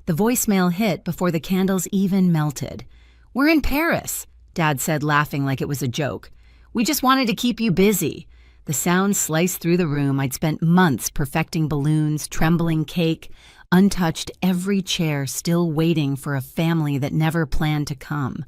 The voicemail hit before the candles even melted. "We're in Paris," Dad said, laughing like it was a joke. "We just wanted to keep you busy." The sound sliced through the room. I'd spent months perfecting balloons, trembling cake, untouched every chair, still waiting for a family that never planned to come.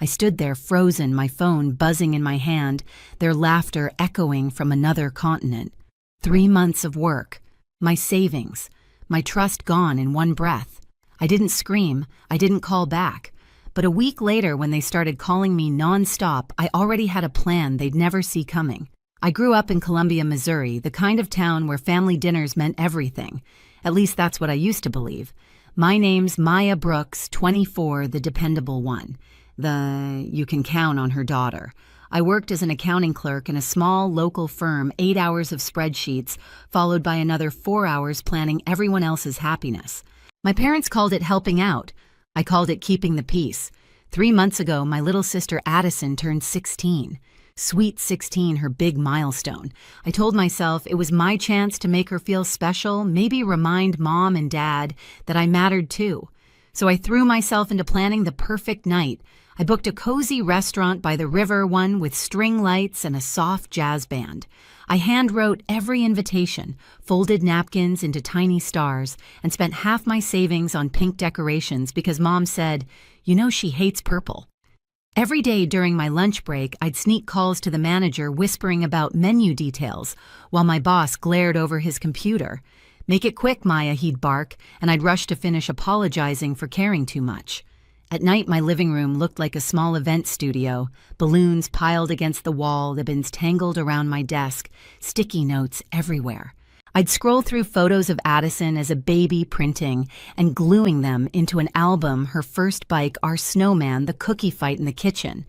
I stood there frozen, my phone buzzing in my hand, their laughter echoing from another continent. 3 months of work, my savings, my trust gone in one breath. I didn't scream, I didn't call back. But a week later, when they started calling me nonstop, I already had a plan they'd never see coming. I grew up in Columbia, Missouri, the kind of town where family dinners meant everything. At least that's what I used to believe. My name's Maya Brooks, 24, the dependable one. You can count on her daughter. I worked as an accounting clerk in a small local firm, 8 hours of spreadsheets, followed by another 4 hours planning everyone else's happiness. My parents called it helping out. I called it keeping the peace. 3 months ago, my little sister Addison turned 16. Sweet 16, her big milestone. I told myself it was my chance to make her feel special, maybe remind Mom and Dad that I mattered too. So I threw myself into planning the perfect night. I booked a cozy restaurant by the river, one with string lights and a soft jazz band. I hand-wrote every invitation, folded napkins into tiny stars, and spent half my savings on pink decorations because Mom said, "You know she hates purple." Every day during my lunch break, I'd sneak calls to the manager whispering about menu details while my boss glared over his computer. "Make it quick, Maya," he'd bark, and I'd rush to finish apologizing for caring too much. At night, my living room looked like a small event studio, balloons piled against the wall, ribbons tangled around my desk, sticky notes everywhere. I'd scroll through photos of Addison as a baby printing and gluing them into an album, her first bike, our snowman, the cookie fight in the kitchen.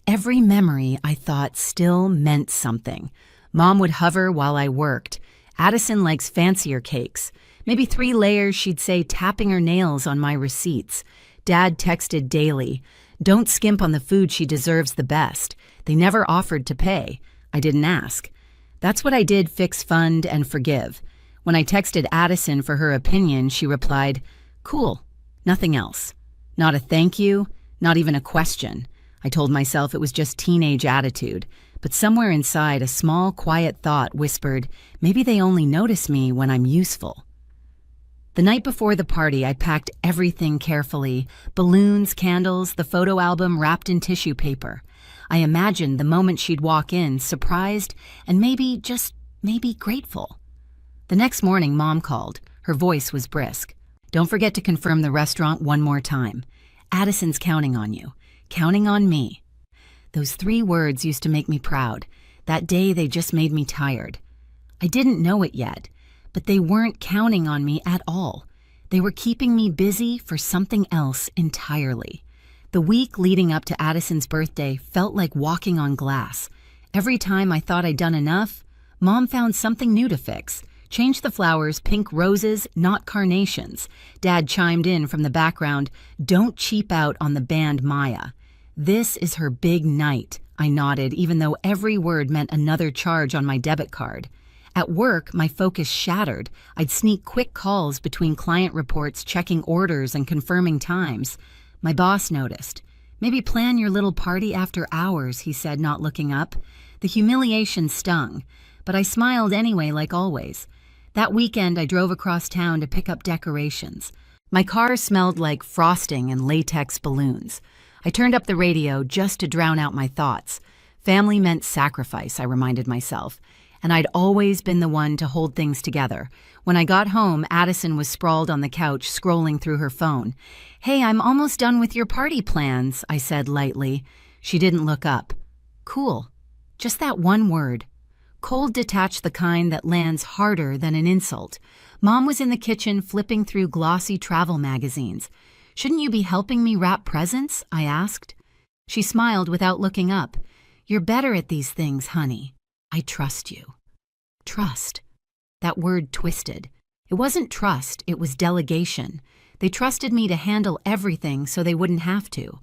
Every memory, I thought, still meant something. Mom would hover while I worked. Addison likes fancier cakes. Maybe 3 layers, she'd say, tapping her nails on my receipts. Dad texted daily, "Don't skimp on the food, she deserves the best." They never offered to pay. I didn't ask. That's what I did, fix, fund, and forgive. When I texted Addison for her opinion, she replied, "Cool, nothing else." Not a thank you, not even a question. I told myself it was just teenage attitude, but somewhere inside a small, quiet thought whispered, maybe they only notice me when I'm useful. The night before the party, I packed everything carefully, balloons, candles, the photo album wrapped in tissue paper. I imagined the moment she'd walk in, surprised and maybe, just maybe, grateful. The next morning, Mom called. Her voice was brisk. "Don't forget to confirm the restaurant one more time. Addison's counting on you. Counting on me." Those 3 words used to make me proud. That day, they just made me tired. I didn't know it yet, but they weren't counting on me at all. They were keeping me busy for something else entirely. The week leading up to Addison's birthday felt like walking on glass. Every time I thought I'd done enough, Mom found something new to fix. Change the flowers, pink roses, not carnations. Dad chimed in from the background, "Don't cheap out on the band Maya." "This is her big night," I nodded, even though every word meant another charge on my debit card. At work, my focus shattered. I'd sneak quick calls between client reports, checking orders and confirming times. My boss noticed. "Maybe plan your little party after hours," he said, not looking up. The humiliation stung, but I smiled anyway, like always. That weekend, I drove across town to pick up decorations. My car smelled like frosting and latex balloons. I turned up the radio just to drown out my thoughts. Family meant sacrifice, I reminded myself. And I'd always been the one to hold things together. When I got home, Addison was sprawled on the couch, scrolling through her phone. "Hey, I'm almost done with your party plans," I said lightly. She didn't look up. Cool. Just that one word. Cold detached, the kind that lands harder than an insult. Mom was in the kitchen flipping through glossy travel magazines. "Shouldn't you be helping me wrap presents?" I asked. She smiled without looking up. "You're better at these things, honey. I trust you." Trust. That word twisted. It wasn't trust, it was delegation. They trusted me to handle everything so they wouldn't have to.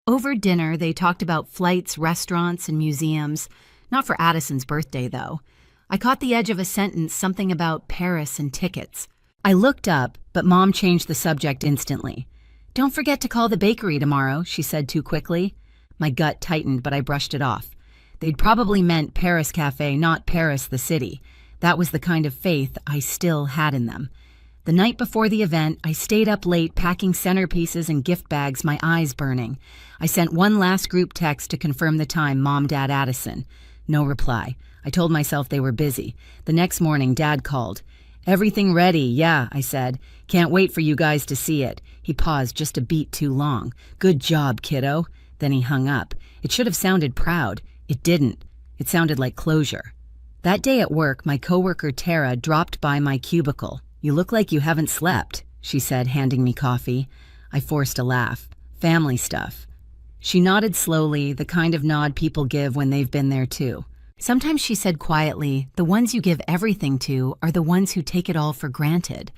Over dinner, they talked about flights, restaurants, and museums. Not for Addison's birthday, though. I caught the edge of a sentence, something about Paris and tickets. I looked up, but Mom changed the subject instantly. "Don't forget to call the bakery tomorrow," she said too quickly. My gut tightened, but I brushed it off. They'd probably meant Paris Cafe, not Paris the city. That was the kind of faith I still had in them. The night before the event, I stayed up late packing centerpieces and gift bags, my eyes burning. I sent one last group text to confirm the time, Mom, Dad, Addison. No reply. I told myself they were busy. The next morning, Dad called. "Everything ready, yeah," I said. "Can't wait for you guys to see it." He paused just a beat too long. "Good job, kiddo." Then he hung up. It should have sounded proud. It didn't. It sounded like closure. That day at work, my coworker Tara dropped by my cubicle. "You look like you haven't slept," she said, handing me coffee. I forced a laugh. "Family stuff." She nodded slowly, the kind of nod people give when they've been there too. Sometimes she said quietly, "The ones you give everything to are the ones who take it all for granted."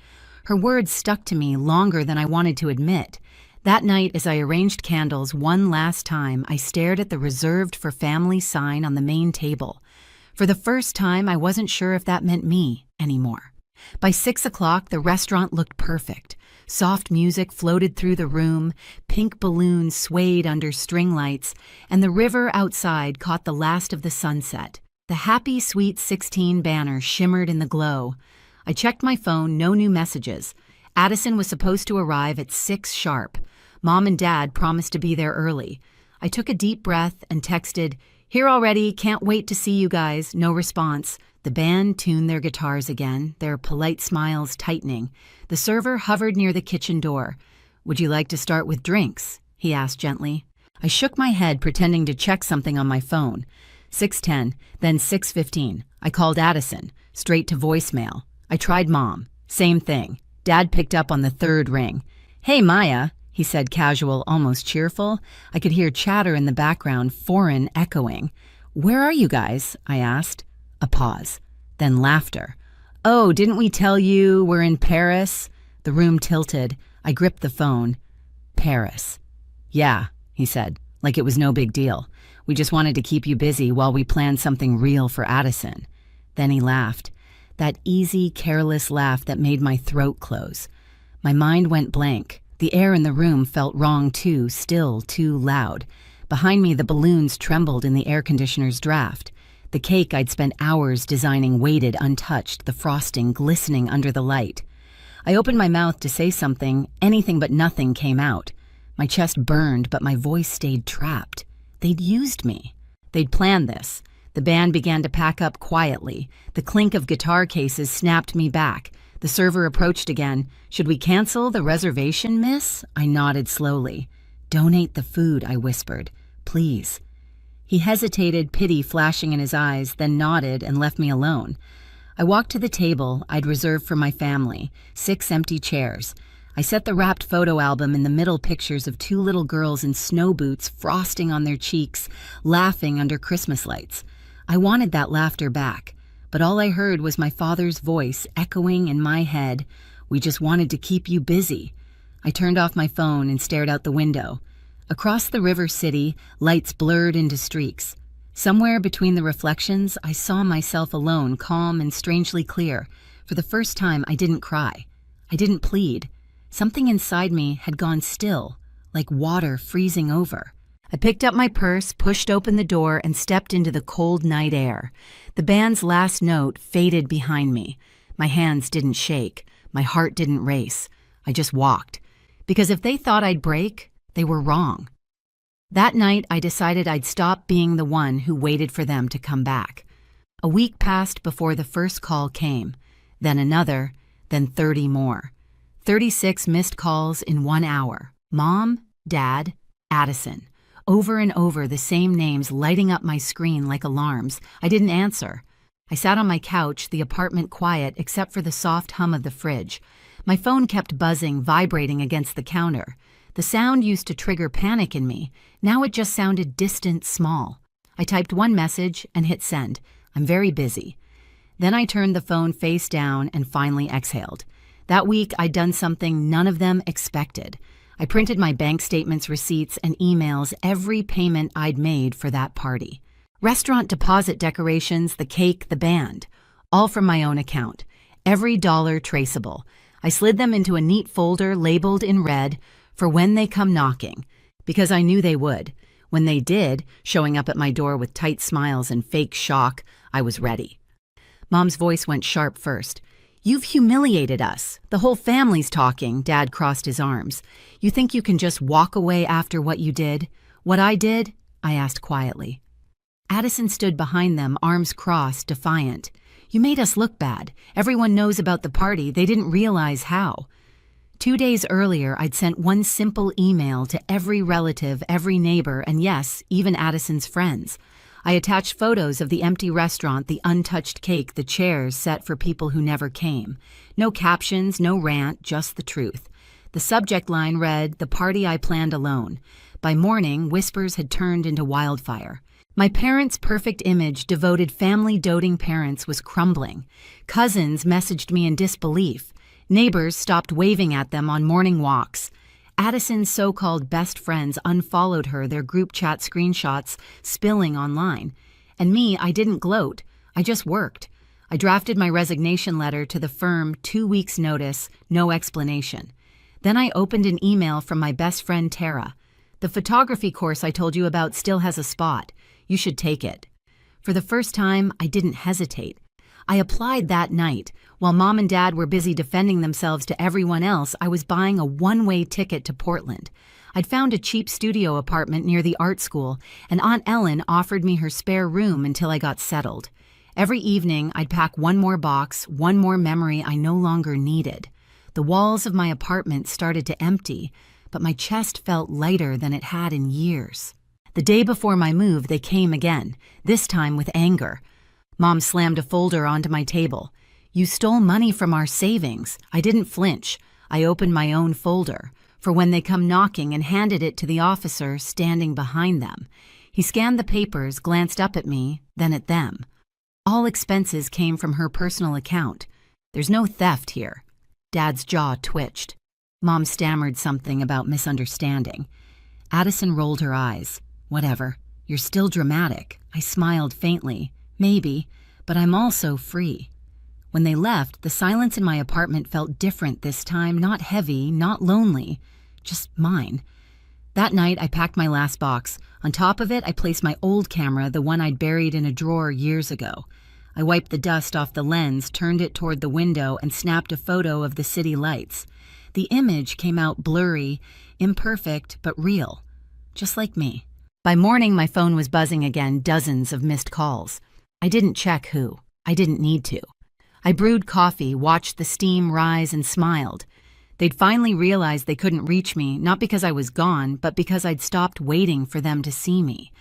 Her words stuck to me longer than I wanted to admit. That night, as I arranged candles one last time, I stared at the "Reserved for Family" sign on the main table. For the first time, I wasn't sure if that meant me anymore. By 6 o'clock, the restaurant looked perfect. Soft music floated through the room, pink balloons swayed under string lights, and the river outside caught the last of the sunset. The Happy Sweet 16 banner shimmered in the glow. I checked my phone, no new messages. Addison was supposed to arrive at 6 sharp. Mom and Dad promised to be there early. I took a deep breath and texted, "Here already, can't wait to see you guys." No response. The band tuned their guitars again, their polite smiles tightening. The server hovered near the kitchen door. "Would you like to start with drinks?" he asked gently. I shook my head, pretending to check something on my phone. 6:10, then 6:15. I called Addison, straight to voicemail. I tried Mom. Same thing. Dad picked up on the third ring. "Hey, Maya," he said, casual, almost cheerful. I could hear chatter in the background, foreign echoing. "Where are you guys?" I asked. A pause. Then laughter. "Oh, didn't we tell you we're in Paris?" The room tilted. I gripped the phone. "Paris." "Yeah," he said, like it was no big deal. "We just wanted to keep you busy while we planned something real for Addison." Then he laughed. That easy, careless laugh that made my throat close. My mind went blank. The air in the room felt wrong too, still too loud. Behind me, the balloons trembled in the air conditioner's draft. The cake I'd spent hours designing waited untouched, the frosting glistening under the light. I opened my mouth to say something, anything but nothing came out. My chest burned, but my voice stayed trapped. They'd used me. They'd planned this. The band began to pack up quietly. The clink of guitar cases snapped me back. The server approached again. "Should we cancel the reservation, miss?" I nodded slowly. "Donate the food," I whispered. "Please." He hesitated, pity flashing in his eyes, then nodded and left me alone. I walked to the table I'd reserved for my family, 6 empty chairs. I set the wrapped photo album in the middle, pictures of 2 little girls in snow boots, frosting on their cheeks, laughing under Christmas lights. I wanted that laughter back, but all I heard was my father's voice echoing in my head. "We just wanted to keep you busy." I turned off my phone and stared out the window. Across the river city, lights blurred into streaks. Somewhere between the reflections, I saw myself alone, calm and strangely clear. For the first time, I didn't cry. I didn't plead. Something inside me had gone still, like water freezing over. I picked up my purse, pushed open the door, and stepped into the cold night air. The band's last note faded behind me. My hands didn't shake. My heart didn't race. I just walked. Because if they thought I'd break, they were wrong. That night, I decided I'd stop being the one who waited for them to come back. A week passed before the first call came, then another, then 30 more. 36 missed calls in 1 hour. Mom, Dad, Addison. Over and over, the same names lighting up my screen like alarms. I didn't answer. I sat on my couch, the apartment quiet except for the soft hum of the fridge. My phone kept buzzing, vibrating against the counter. The sound used to trigger panic in me. Now it just sounded distant, small. I typed one message and hit send. "I'm very busy." Then I turned the phone face down and finally exhaled. That week, I'd done something none of them expected. I printed my bank statements, receipts, and emails, every payment I'd made for that party. Restaurant deposit decorations, the cake, the band. All from my own account. Every dollar traceable. I slid them into a neat folder labeled in red for when they come knocking, because I knew they would. When they did, showing up at my door with tight smiles and fake shock, I was ready. Mom's voice went sharp first. "You've humiliated us. The whole family's talking." Dad crossed his arms. "You think you can just walk away after what you did?" "What I did?" I asked quietly. Addison stood behind them, arms crossed, defiant. "You made us look bad. Everyone knows about the party. They didn't realize how." 2 days earlier, I'd sent one simple email to every relative, every neighbor, and yes, even Addison's friends. I attached photos of the empty restaurant, the untouched cake, the chairs set for people who never came. No captions, no rant, just the truth. The subject line read, "The party I planned alone." By morning, whispers had turned into wildfire. My parents' perfect image, devoted family doting parents, was crumbling. Cousins messaged me in disbelief. Neighbors stopped waving at them on morning walks. Addison's so-called best friends unfollowed her, their group chat screenshots spilling online. And me, I didn't gloat. I just worked. I drafted my resignation letter to the firm, 2 weeks' notice, no explanation. Then I opened an email from my best friend Tara. "The photography course I told you about still has a spot. You should take it." For the first time, I didn't hesitate. I applied that night. While Mom and Dad were busy defending themselves to everyone else, I was buying a one-way ticket to Portland. I'd found a cheap studio apartment near the art school, and Aunt Ellen offered me her spare room until I got settled. Every evening, I'd pack one more box, one more memory I no longer needed. The walls of my apartment started to empty, but my chest felt lighter than it had in years. The day before my move, they came again, this time with anger. Mom slammed a folder onto my table. "You stole money from our savings." I didn't flinch. I opened my own folder, for when they come knocking, and handed it to the officer standing behind them. He scanned the papers, glanced up at me, then at them. All expenses came from her personal account. "There's no theft here." Dad's jaw twitched. Mom stammered something about misunderstanding. Addison rolled her eyes. "Whatever. You're still dramatic." I smiled faintly. "Maybe, but I'm also free." When they left, the silence in my apartment felt different this time, not heavy, not lonely, just mine. That night, I packed my last box. On top of it, I placed my old camera, the one I'd buried in a drawer years ago. I wiped the dust off the lens, turned it toward the window, and snapped a photo of the city lights. The image came out blurry, imperfect, but real, just like me. By morning, my phone was buzzing again, dozens of missed calls. I didn't check who. I didn't need to. I brewed coffee, watched the steam rise, and smiled. They'd finally realized they couldn't reach me, not because I was gone, but because I'd stopped waiting for them to see me.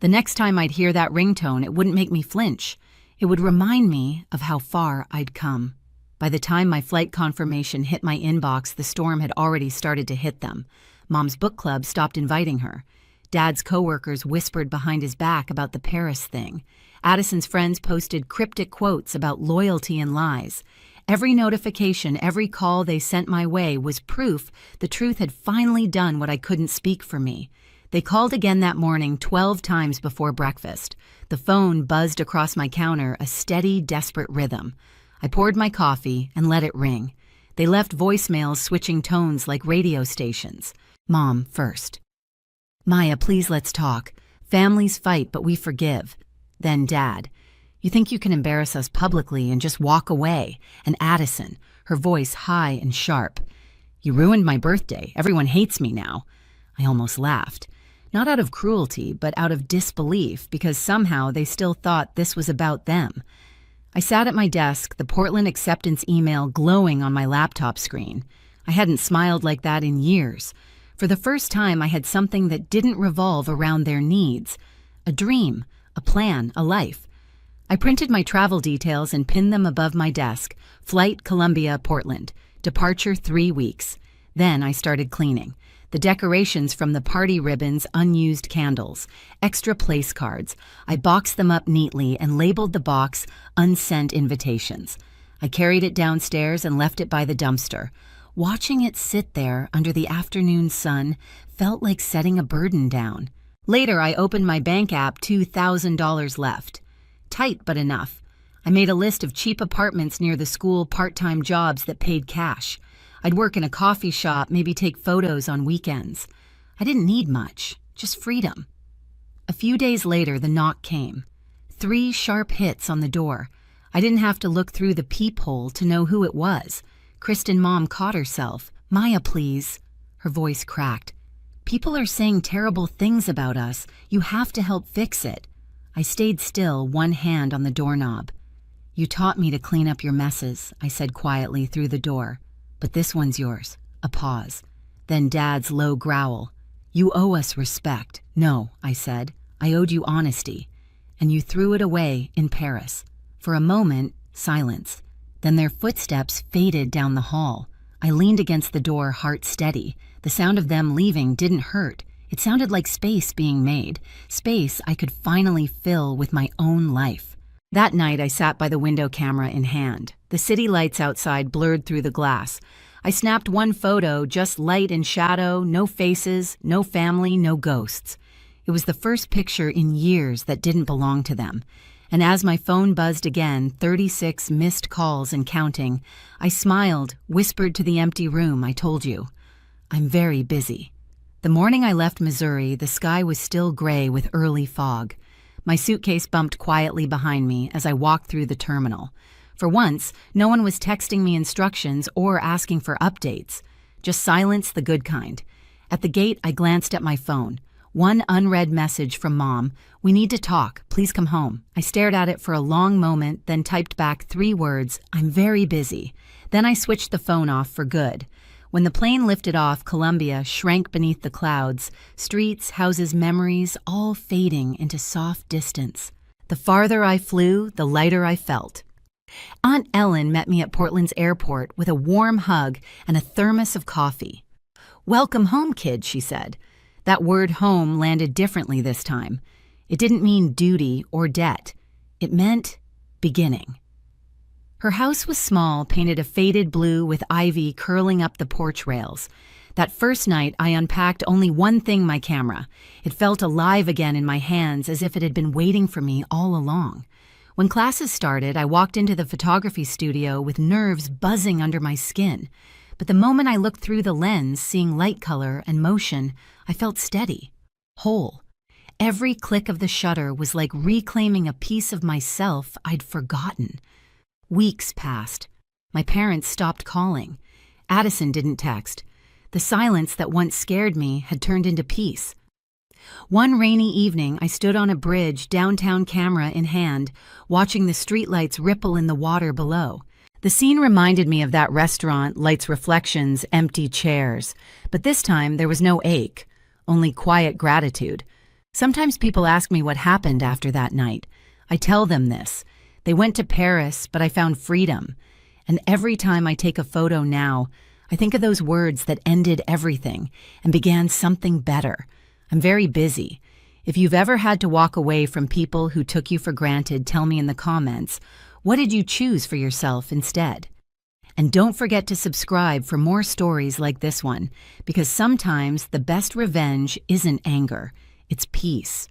The next time I'd hear that ringtone, it wouldn't make me flinch. It would remind me of how far I'd come. By the time my flight confirmation hit my inbox, the storm had already started to hit them. Mom's book club stopped inviting her. Dad's coworkers whispered behind his back about the Paris thing. Addison's friends posted cryptic quotes about loyalty and lies. Every notification, every call they sent my way was proof the truth had finally done what I couldn't speak for me. They called again that morning 12 times before breakfast. The phone buzzed across my counter, a steady, desperate rhythm. I poured my coffee and let it ring. They left voicemails switching tones like radio stations. Mom first. "Maya, please let's talk. Families fight, but we forgive." Then Dad. "You think you can embarrass us publicly and just walk away?" And Addison, her voice high and sharp. "You ruined my birthday. Everyone hates me now." I almost laughed. Not out of cruelty, but out of disbelief, because somehow they still thought this was about them. I sat at my desk, the Portland acceptance email glowing on my laptop screen. I hadn't smiled like that in years. For the first time, I had something that didn't revolve around their needs. A dream, a plan, a life. I printed my travel details and pinned them above my desk. Flight Columbia, Portland. Departure 3 weeks. Then I started cleaning. The decorations from the party ribbons, unused candles, extra place cards. I boxed them up neatly and labeled the box "Unsent Invitations." I carried it downstairs and left it by the dumpster. Watching it sit there under the afternoon sun felt like setting a burden down. Later, I opened my bank app, $2,000 left. Tight, but enough. I made a list of cheap apartments near the school, part-time jobs that paid cash. I'd work in a coffee shop, maybe take photos on weekends. I didn't need much, just freedom. A few days later, the knock came. 3 sharp hits on the door. I didn't have to look through the peephole to know who it was. Kristen Mom caught herself. "Maya, please." Her voice cracked. "People are saying terrible things about us. You have to help fix it." I stayed still, one hand on the doorknob. "You taught me to clean up your messes," I said quietly through the door. "But this one's yours." A pause. Then Dad's low growl. "You owe us respect." "No," I said. "I owed you honesty." "And you threw it away in Paris." For a moment, silence. Then their footsteps faded down the hall. I leaned against the door, heart steady. The sound of them leaving didn't hurt. It sounded like space being made, space I could finally fill with my own life. That night, I sat by the window, camera in hand. The city lights outside blurred through the glass. I snapped one photo, just light and shadow, no faces, no family, no ghosts. It was the first picture in years that didn't belong to them. And as my phone buzzed again, 36 missed calls and counting, I smiled, whispered to the empty room, "I told you. I'm very busy." The morning I left Missouri, the sky was still gray with early fog. My suitcase bumped quietly behind me as I walked through the terminal. For once, no one was texting me instructions or asking for updates. Just silence, the good kind. At the gate, I glanced at my phone. One unread message from Mom. "We need to talk. Please come home." I stared at it for a long moment, then typed back 3 words, "I'm very busy." Then I switched the phone off for good. When the plane lifted off, Columbia shrank beneath the clouds, streets, houses, memories, all fading into soft distance. The farther I flew, the lighter I felt. Aunt Ellen met me at Portland's airport with a warm hug and a thermos of coffee. "Welcome home, kid," she said. That word home landed differently this time. It didn't mean duty or debt. It meant beginning. Her house was small, painted a faded blue with ivy curling up the porch rails. That first night, I unpacked only one thing, my camera. It felt alive again in my hands as if it had been waiting for me all along. When classes started, I walked into the photography studio with nerves buzzing under my skin. But the moment I looked through the lens, seeing light color and motion, I felt steady, whole. Every click of the shutter was like reclaiming a piece of myself I'd forgotten. Weeks passed. My parents stopped calling. Addison didn't text. The silence that once scared me had turned into peace. One rainy evening, I stood on a bridge, downtown, camera in hand, watching the streetlights ripple in the water below. The scene reminded me of that restaurant, lights, reflections, empty chairs. But this time, there was no ache, only quiet gratitude. Sometimes people ask me what happened after that night. I tell them this. They went to Paris, but I found freedom. And every time I take a photo now, I think of those words that ended everything and began something better. I'm very busy. If you've ever had to walk away from people who took you for granted, tell me in the comments. What did you choose for yourself instead? And don't forget to subscribe for more stories like this one, because sometimes the best revenge isn't anger, it's peace.